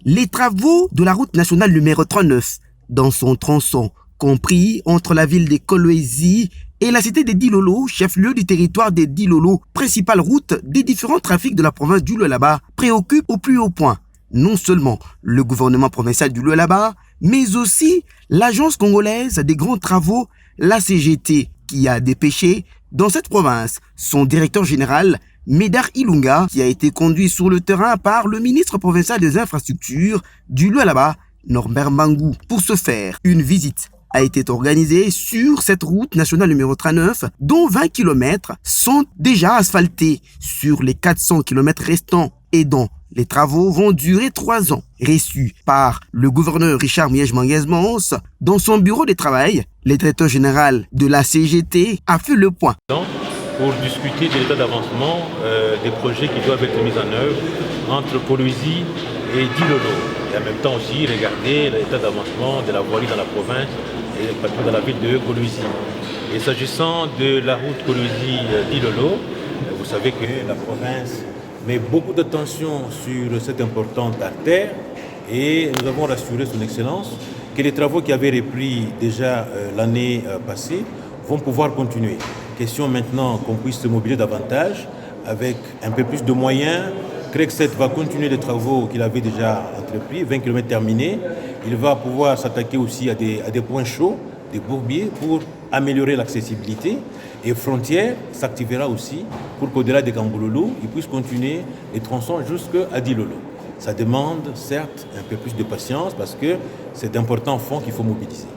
les travaux de la route nationale numéro 39 dans son tronçon compris entre la ville de Kolwezi et la cité de Dilolo, chef-lieu du territoire de Dilolo, principale route des différents trafics de la province du Lualaba, préoccupe au plus haut point non seulement le gouvernement provincial du Lualaba, mais aussi l'agence congolaise des grands travaux, la CGT, qui a dépêché dans cette province son directeur général, Médard Ilunga, qui a été conduit sur le terrain par le ministre provincial des infrastructures du Lualaba, Norbert Mangou. Pour ce faire, une visite a été organisée sur cette route nationale numéro 39, dont 20 km sont déjà asphaltés sur les 400 km restants et dont les travaux vont durer 3 ans. Reçu par le gouverneur Richard Miège-Manguez-Mons dans son bureau de travail, le directeur général de la CGT a fait le point. Pour discuter de l'état d'avancement des projets qui doivent être mis en œuvre entre Kolwezi et Dilolo. Et en même temps aussi regarder l'état d'avancement de la voirie dans la province et partout dans la ville de Kolwezi. Et s'agissant de la route Kolwezi-Dilolo, vous savez que la province met beaucoup d'attention sur cette importante artère et nous avons rassuré son Excellence que les travaux qui avaient repris déjà l'année passée vont pouvoir continuer. Question maintenant qu'on puisse se mobiliser davantage avec un peu plus de moyens. CREC7 va continuer les travaux qu'il avait déjà entrepris, 20 km terminés. Il va pouvoir s'attaquer aussi à des points chauds, des bourbiers, pour améliorer l'accessibilité. Et Frontières s'activera aussi pour qu'au-delà des Gamboulou, il puisse continuer les tronçons jusqu'à Dilolo. Ça demande certes un peu plus de patience parce que c'est d'importants fonds qu'il faut mobiliser.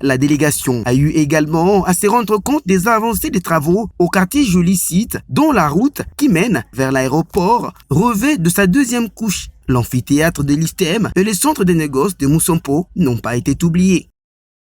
La délégation a eu également à se rendre compte des avancées des travaux au quartier Joli-Site, dont la route qui mène vers l'aéroport revêt de sa deuxième couche. L'amphithéâtre de l'ISTEM et le centre de négoces de Moussompo n'ont pas été oubliés.